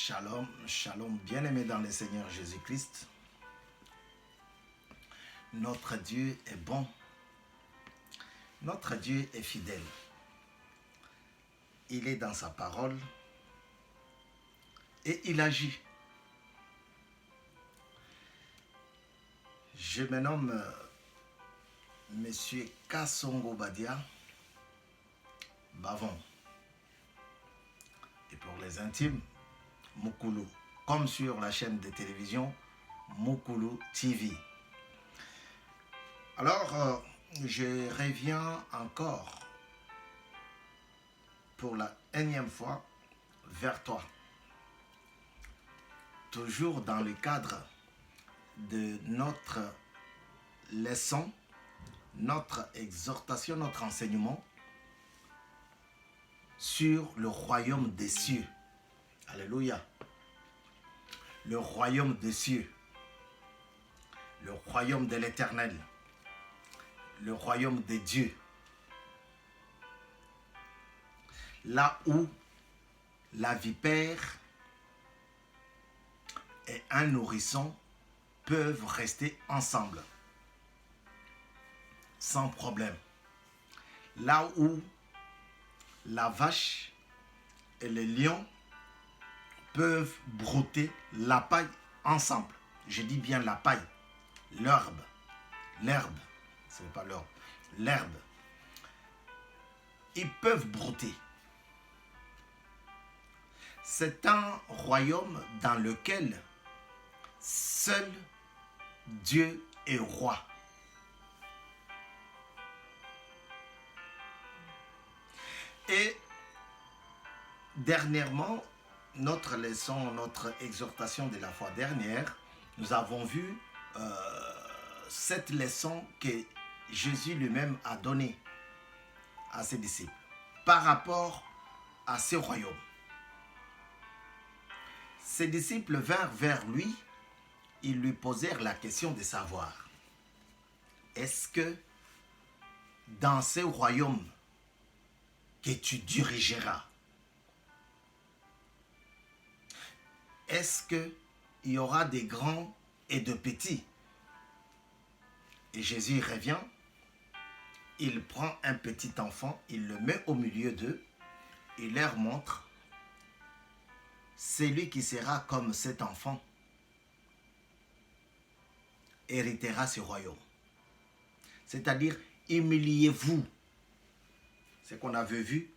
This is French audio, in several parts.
Shalom, shalom, bien-aimés dans le Seigneur Jésus-Christ. Notre Dieu est bon. Notre Dieu est fidèle. Il est dans sa parole et il agit. Je me nomme Monsieur Kassongo Badia Bavon. Et pour les intimes, Mukulu, comme sur la chaîne de télévision Mukulu TV. Alors, je reviens encore pour la énième fois vers toi. Toujours dans le cadre de notre leçon, notre exhortation, notre enseignement sur le royaume des cieux. Alléluia. Le royaume des cieux. Le royaume de l'Éternel. Le royaume de Dieu. Là où la vipère et un nourrisson peuvent rester ensemble. Sans problème. Là où la vache et le lion peuvent brouter la paille ensemble. Je dis bien la paille, l'herbe, ce n'est pas l'herbe, l'herbe. Ils peuvent brouter. C'est un royaume dans lequel seul Dieu est roi. Et dernièrement, notre leçon, notre exhortation de la fois dernière, nous avons vu cette leçon que Jésus lui-même a donnée à ses disciples par rapport à ce royaume. Ses disciples vinrent vers lui, ils lui posèrent la question de savoir, est-ce que dans ce royaume que tu dirigeras, est-ce qu'il y aura des grands et de petits? Et Jésus revient, il prend un petit enfant, il le met au milieu d'eux, il leur montre, celui qui sera comme cet enfant héritera ce royaume. C'est-à-dire, humiliez-vous. C'est ce qu'on avait vu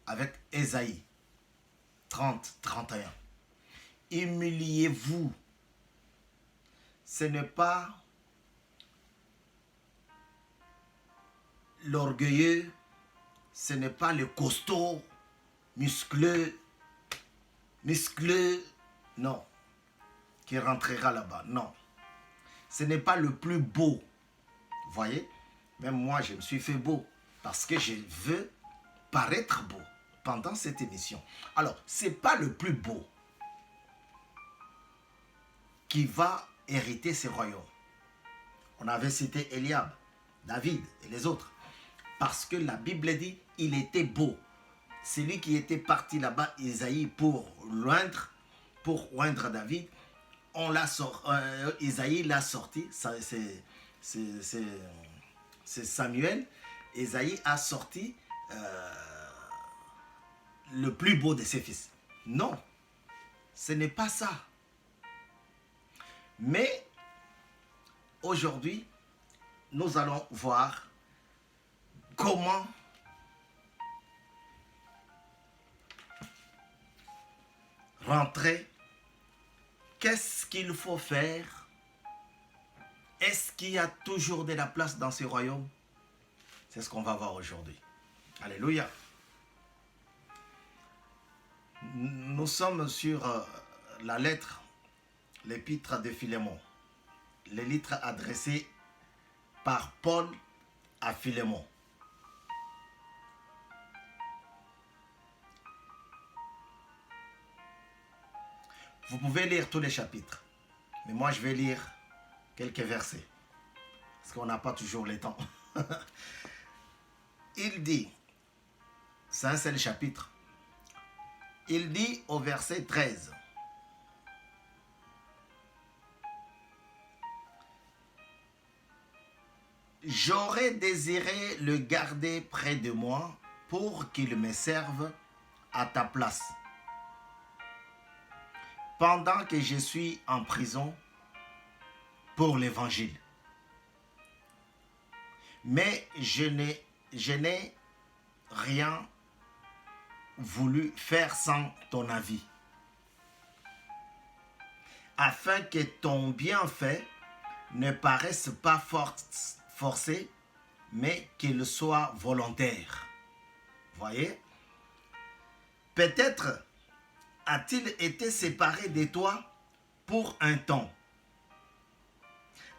avec Ésaïe 30-31. Humiliez-vous. Ce n'est pas l'orgueilleux, ce n'est pas le costaud, muscleux, non, qui rentrera là-bas, non. Ce n'est pas le plus beau, vous voyez. Même moi, je me suis fait beau parce que je veux paraître beau pendant cette émission. Alors, ce n'est pas le plus beau qui va hériter ce royaume. On avait cité Eliab, David et les autres. Parce que la Bible dit, il était beau. Celui qui était parti là-bas, Isaïe, pour oindre David, Isaïe l'a sorti, c'est Samuel. Isaïe a sorti le plus beau de ses fils. Non, ce n'est pas ça. Mais aujourd'hui, nous allons voir comment rentrer, qu'est-ce qu'il faut faire, est-ce qu'il y a toujours de la place dans ce royaume? C'est ce qu'on va voir aujourd'hui. Alléluia. Nous sommes sur la lettre, l'épître de Philémon, les lettres adressées par Paul à Philémon. Vous pouvez lire tous les chapitres, mais moi je vais lire quelques versets, parce qu'on n'a pas toujours le temps. Il dit, c'est un seul chapitre, Il dit au verset 13. J'aurais désiré le garder près de moi pour qu'il me serve à ta place. Pendant que je suis en prison pour l'évangile. Mais je n'ai rien voulu faire sans ton avis, afin que ton bienfait ne paraisse pas forcé, mais qu'il soit volontaire. Voyez? Peut-être a-t-il été séparé de toi pour un temps,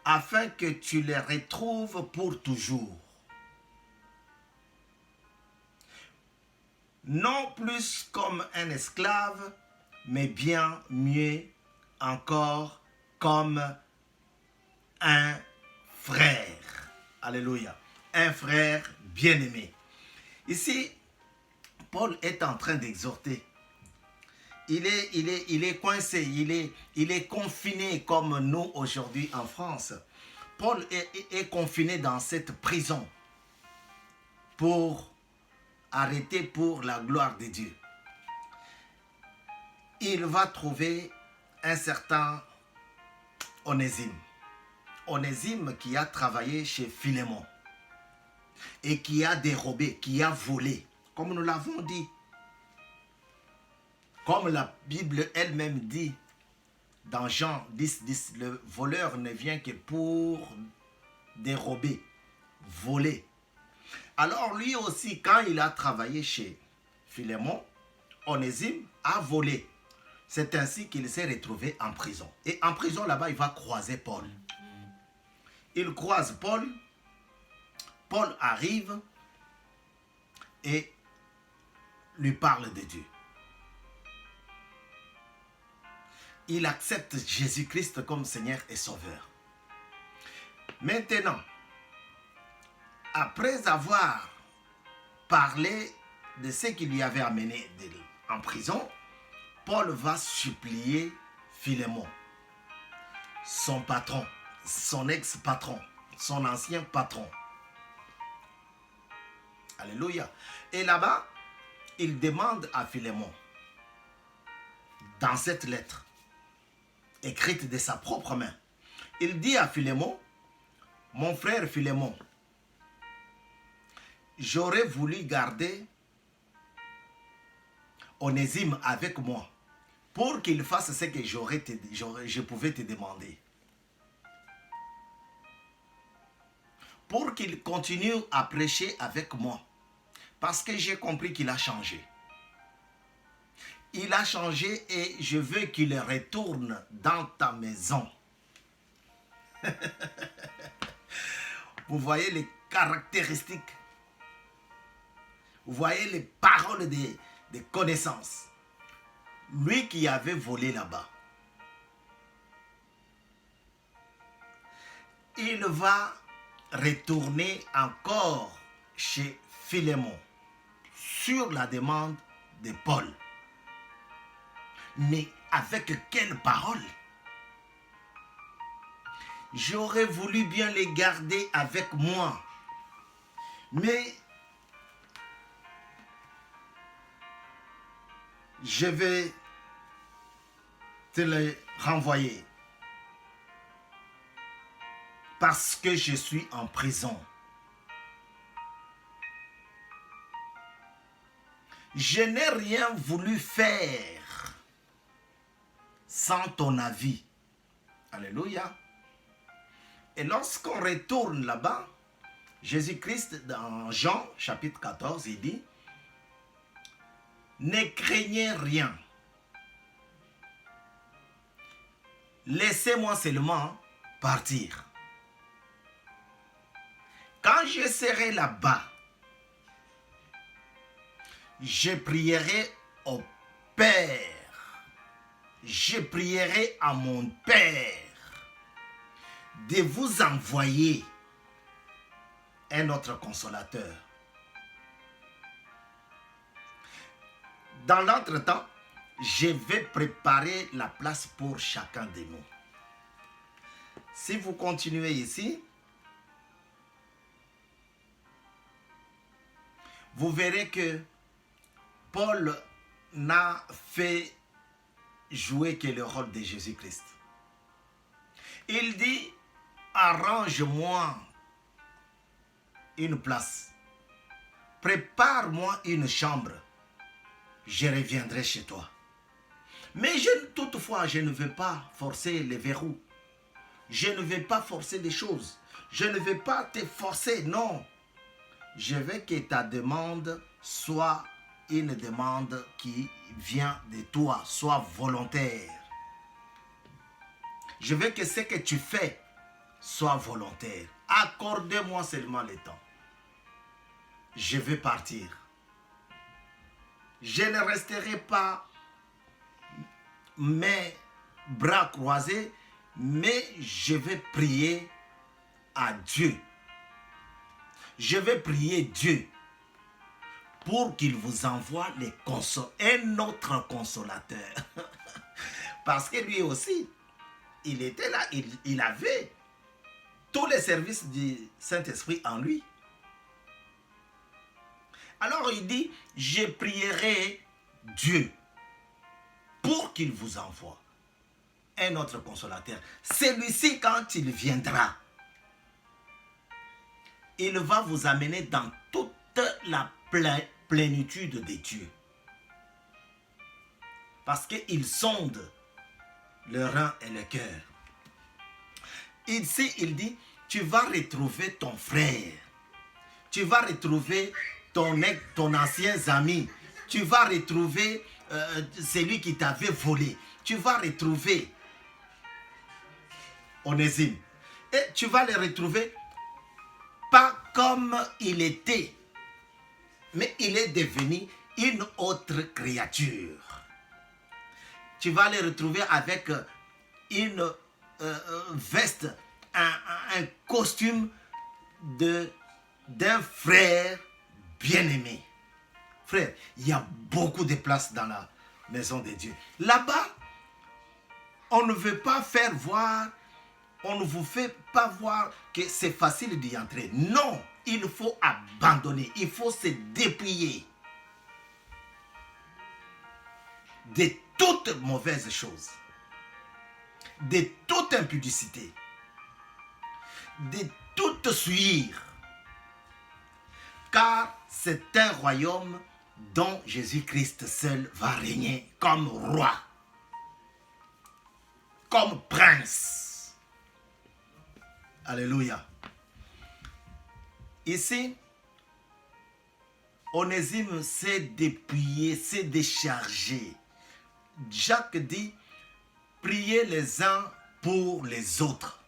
afin que tu les retrouves pour toujours. Non plus comme un esclave, mais bien mieux encore comme un frère. Alléluia. Un frère bien-aimé. Ici, Paul est en train d'exhorter. Il est coincé, il est confiné comme nous aujourd'hui en France. Paul est confiné dans cette prison pour arrêter pour la gloire de Dieu. Il va trouver un certain Onésime. Onésime qui a travaillé chez Philémon et qui a dérobé, qui a volé, comme nous l'avons dit. Comme la Bible elle-même dit dans Jean 10, le voleur ne vient que pour dérober, voler. Alors lui aussi, quand il a travaillé chez Philémon, Onésime a volé. C'est ainsi qu'il s'est retrouvé en prison. Et en prison, là-bas, il va croiser Paul. Il croise Paul. Paul arrive et lui parle de Dieu. Il accepte Jésus-Christ comme Seigneur et Sauveur. Maintenant, après avoir parlé de ce qui lui avait amené en prison, Paul va supplier Philémon, son patron, son ex-patron, son ancien patron. Alléluia. Et là-bas, il demande à Philémon, dans cette lettre, écrite de sa propre main, il dit à Philémon, mon frère Philémon, j'aurais voulu garder Onésime avec moi pour qu'il fasse ce que je pouvais te demander. Pour qu'il continue à prêcher avec moi. Parce que j'ai compris qu'il a changé. Il a changé et je veux qu'il retourne dans ta maison. Vous voyez les caractéristiques. Vous voyez les paroles de connaissance. Lui qui avait volé là-bas. Il va retourner encore chez Philémon sur la demande de Paul. Mais avec quelle parole? J'aurais voulu bien les garder avec moi. Mais je vais te les renvoyer. Parce que je suis en prison. Je n'ai rien voulu faire sans ton avis. Alléluia. Et lorsqu'on retourne là-bas, Jésus-Christ, dans Jean chapitre 14, il dit, ne craignez rien. Laissez-moi seulement partir. Quand je serai là-bas, je prierai au Père. Je prierai à mon Père de vous envoyer un autre consolateur. Dans l'entretemps, je vais préparer la place pour chacun de nous. Si vous continuez ici, vous verrez que Paul n'a fait jouer que le rôle de Jésus-Christ. Il dit, arrange-moi une place, prépare-moi une chambre, je reviendrai chez toi. Mais toutefois, je ne veux pas forcer les verrous. Je ne vais pas forcer des choses. Je ne vais pas te forcer, non. Je veux que ta demande soit une demande qui vient de toi, soit volontaire. Je veux que ce que tu fais soit volontaire. Accordez-moi seulement le temps. Je vais partir. Je ne resterai pas mes bras croisés, mais je vais prier à Dieu. Je vais prier Dieu pour qu'il vous envoie un autre consolateur. Parce que lui aussi, il était là, il avait tous les services du Saint-Esprit en lui. Alors il dit, je prierai Dieu pour qu'il vous envoie un autre consolateur. Celui-ci, quand il viendra, il va vous amener dans toute la plénitude de Dieu. Parce qu'il sonde le rein et le cœur. Ici, il dit, tu vas retrouver ton frère. Tu vas retrouver ton ancien ami. Tu vas retrouver celui qui t'avait volé. Tu vas retrouver Onésime. Et tu vas le retrouver pas comme il était, mais il est devenu une autre créature. Tu vas le retrouver avec une veste, un costume d'un frère bien-aimé. Frère, il y a beaucoup de place dans la maison de Dieu. Là-bas, on ne veut pas faire voir, on ne vous fait pas voir que c'est facile d'y entrer. Non, il faut abandonner, il faut se dépouiller de toute mauvaise chose, de toute impudicité, de toute souillure. Car c'est un royaume dont Jésus-Christ seul va régner comme roi, comme prince. Alléluia. Ici, Onésime s'est dépouillé, s'est déchargé. Jacques dit, priez les uns pour les autres.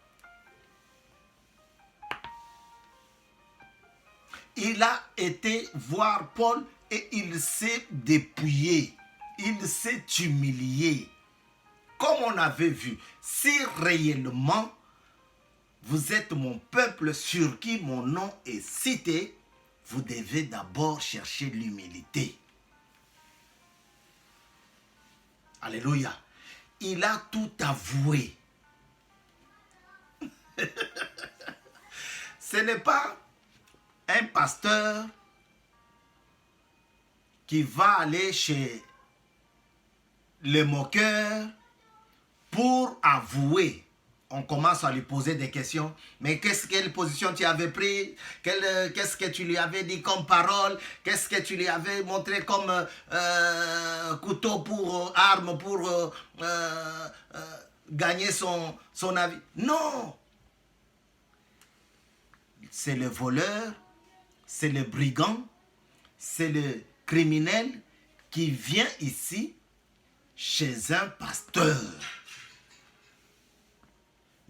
Il a été voir Paul et il s'est dépouillé, il s'est humilié. Comme on avait vu, si réellement vous êtes mon peuple sur qui mon nom est cité, vous devez d'abord chercher l'humilité. Alléluia. Il a tout avoué. Ce n'est pas un pasteur qui va aller chez le moqueur pour avouer. On commence à lui poser des questions. Mais quelle position tu avais pris? Qu'est-ce que tu lui avais dit comme parole? Qu'est-ce que tu lui avais montré comme couteau pour arme pour gagner son avis? Non! C'est le voleur, c'est le brigand, c'est le criminel qui vient ici chez un pasteur.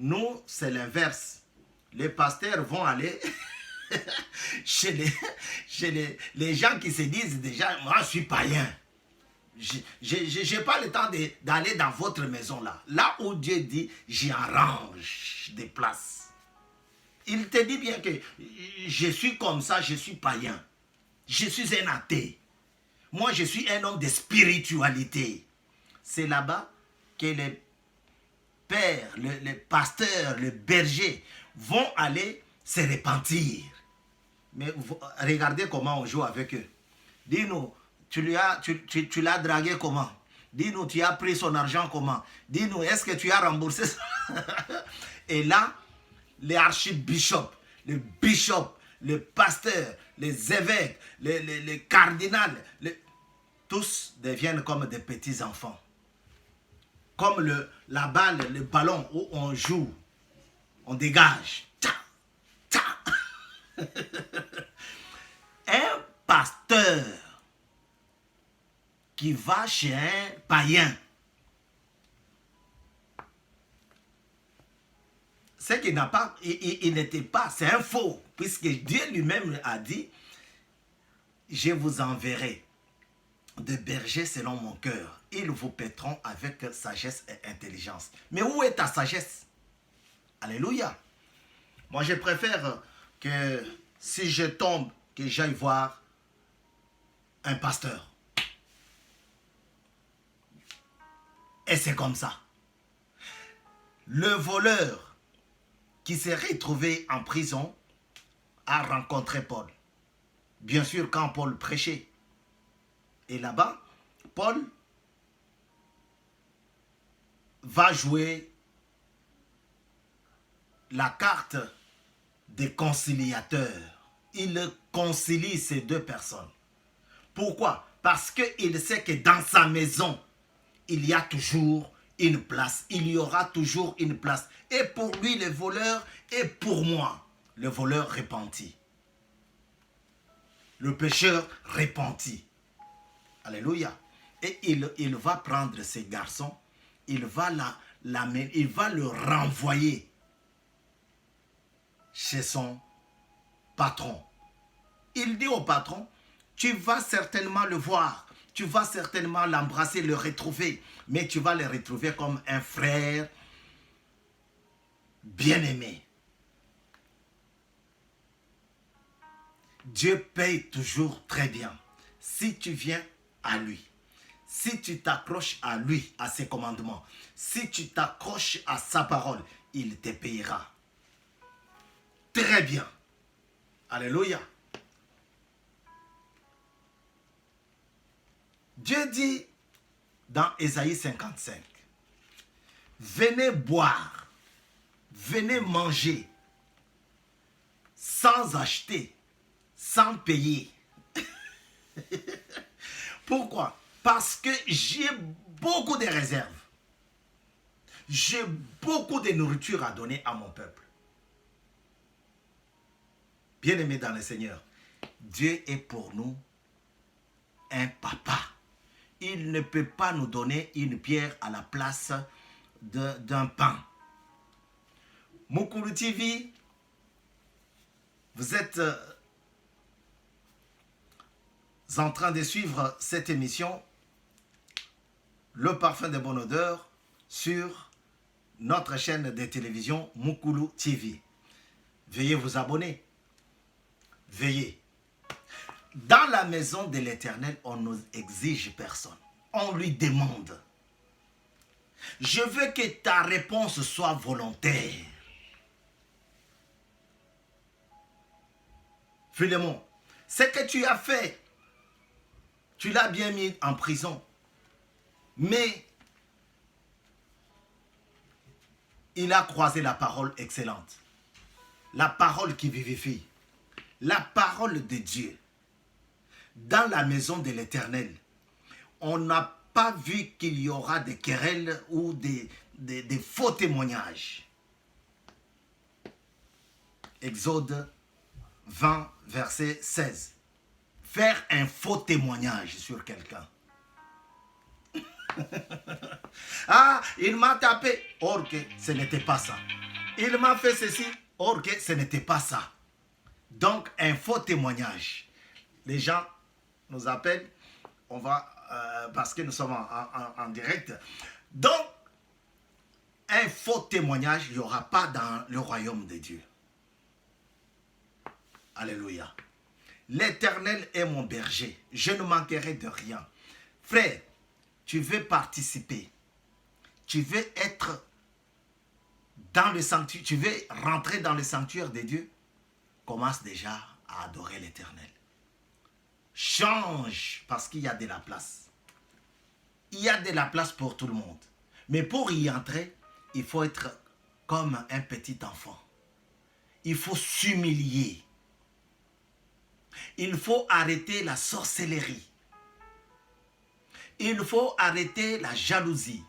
Nous, c'est l'inverse. Les pasteurs vont aller chez les gens qui se disent déjà, moi je suis païen. Je n'ai pas le temps d'aller dans votre maison là. Là où Dieu dit, j'y arrange des places. Il te dit bien que je suis comme ça, je suis païen. Je suis un athée. Moi, je suis un homme de spiritualité. c'est là-bas que les pères, les pasteurs, les bergers vont aller se repentir. Mais regardez comment on joue avec eux. Dis-nous, tu l'as dragué comment? Dis-nous, tu as pris son argent comment? Dis-nous, est-ce que tu as remboursé ça? Et là, les archibishops, les bishops, les pasteurs, les évêques, les cardinals, tous deviennent comme des petits enfants. Comme la balle, le ballon où on joue, on dégage. Tcha, tcha. Un pasteur qui va chez un païen, c'est qu'il n'a pas, il n'était pas, c'est un faux, puisque Dieu lui-même a dit, je vous enverrai de bergers selon mon cœur. Ils vous paîtront avec sagesse et intelligence. Mais où est ta sagesse? Alléluia. Moi, je préfère que si je tombe, que j'aille voir un pasteur. Et c'est comme ça. Le voleur qui s'est retrouvé en prison a rencontré Paul. Bien sûr, quand Paul prêchait. Et là-bas, Paul va jouer la carte des conciliateurs. Il concilie ces deux personnes. Pourquoi? Parce qu'il sait que dans sa maison, il y a toujours une place. Il y aura toujours une place. Et pour lui, le voleur, et pour moi, le voleur repenti. Le pécheur repenti. Alléluia. Et il va prendre ces garçons, il va le renvoyer chez son patron. Il dit au patron, tu vas certainement le voir, tu vas certainement l'embrasser, le retrouver, mais tu vas le retrouver comme un frère bien-aimé. Dieu paye toujours très bien. Si tu viens à lui, si tu t'accroches à lui, à ses commandements, si tu t'accroches à sa parole, il te payera. Très bien. Alléluia. Dieu dit dans Ésaïe 55, venez boire, venez manger, sans acheter, sans payer. Pourquoi? Parce que j'ai beaucoup de réserves. J'ai beaucoup de nourriture à donner à mon peuple. Bien-aimés dans le Seigneur, Dieu est pour nous un papa. Il ne peut pas nous donner une pierre à la place d'un pain. Mukulu TV, vous êtes en train de suivre cette émission, Le Parfum de Bonne Odeur, sur notre chaîne de télévision Mukulu TV. Veuillez vous abonner. Veuillez. Dans la maison de l'Éternel, on ne nous exige personne. On lui demande. Je veux que ta réponse soit volontaire. Philémon, ce que tu as fait, tu l'as bien mis en prison. Mais il a croisé la parole excellente. La parole qui vivifie. La parole de Dieu. Dans la maison de l'Éternel, on n'a pas vu qu'il y aura des querelles ou des faux témoignages. Exode 20, verset 16. Faire un faux témoignage sur quelqu'un. Ah, il m'a tapé. Or que ce n'était pas ça. Il m'a fait ceci. Or que ce n'était pas ça. Donc, un faux témoignage. Les gens nous appellent. On va, parce que nous sommes en direct. Donc, un faux témoignage, il n'y aura pas dans le royaume de Dieu. Alléluia. L'Éternel est mon berger. Je ne manquerai de rien. Frère, tu veux participer, tu veux être dans le sanctuaire, tu veux rentrer dans le sanctuaire de Dieu, commence déjà à adorer l'Éternel. Change parce qu'il y a de la place. Il y a de la place pour tout le monde. Mais pour y entrer, il faut être comme un petit enfant. Il faut s'humilier. Il faut arrêter la sorcellerie. Il faut arrêter la jalousie.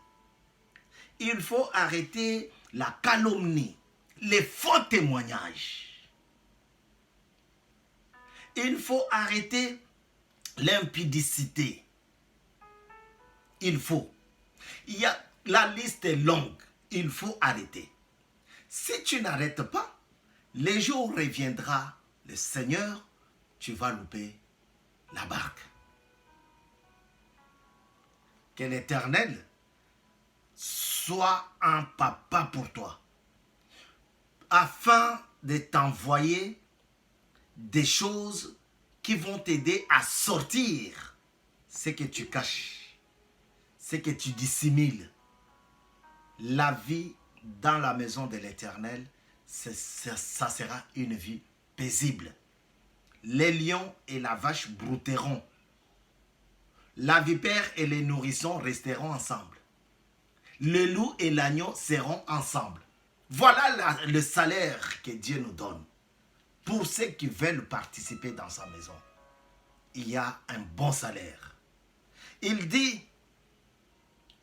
Il faut arrêter la calomnie, les faux témoignages. Il faut arrêter l'impudicité. Il faut. La liste est longue. Il faut arrêter. Si tu n'arrêtes pas, les jours reviendra le Seigneur, tu vas louper la barque. Que l'Éternel soit un papa pour toi, afin de t'envoyer des choses qui vont t'aider à sortir ce que tu caches, ce que tu dissimules. La vie dans la maison de l'Éternel, ça sera une vie paisible. Les lions et la vache brouteront. La vipère et les nourrissons resteront ensemble. Le loup et l'agneau seront ensemble. Voilà le salaire que Dieu nous donne. Pour ceux qui veulent participer dans sa maison, il y a un bon salaire. Il dit,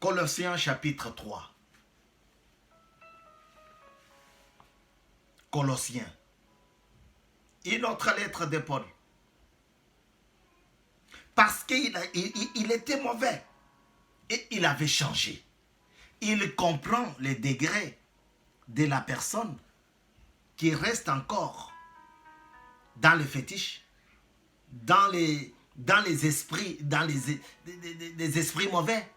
Colossiens chapitre 3. Colossiens. Une autre lettre de Paul. Parce qu'il était mauvais. Et il avait changé. Il comprend les degrés de la personne qui reste encore dans le fétiche, dans les esprits, dans les esprits mauvais.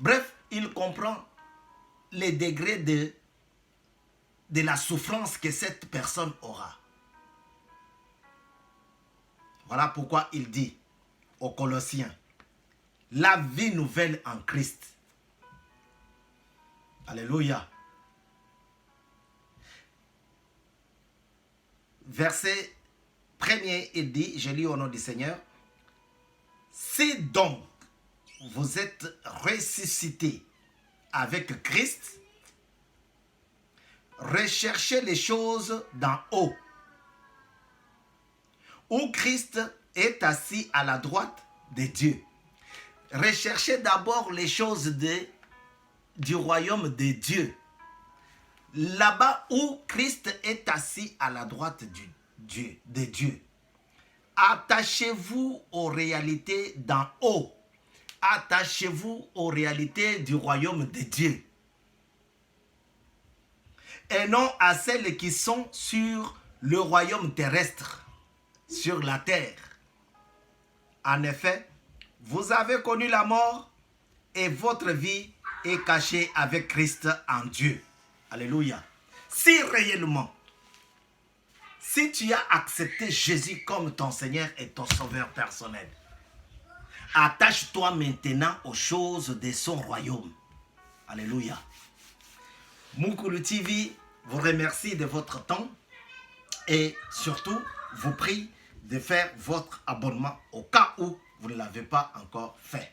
Bref, il comprend les degrés de la souffrance que cette personne aura. Voilà pourquoi il dit aux Colossiens, la vie nouvelle en Christ. Alléluia. Verset 1er, il dit, je lis au nom du Seigneur, si donc vous êtes ressuscités avec Christ, recherchez les choses d'en haut, où Christ est assis à la droite de Dieu. Recherchez d'abord les choses du royaume de Dieu. Là-bas où Christ est assis à la droite de Dieu. Attachez-vous aux réalités d'en haut. Attachez-vous aux réalités du royaume de Dieu. Et non à celles qui sont sur le royaume terrestre, sur la terre. En effet, vous avez connu la mort et votre vie est cachée avec Christ en Dieu. Alléluia. Si réellement, si tu as accepté Jésus comme ton Seigneur et ton Sauveur personnel, attache-toi maintenant aux choses de son royaume. Alléluia. Mukulu TV vous remercie de votre temps et surtout vous prie de faire votre abonnement au cas où vous ne l'avez pas encore fait.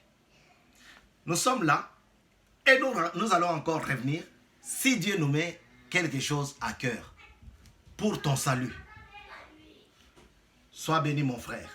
Nous sommes là et nous allons encore revenir si Dieu nous met quelque chose à cœur pour ton salut. Sois béni mon frère.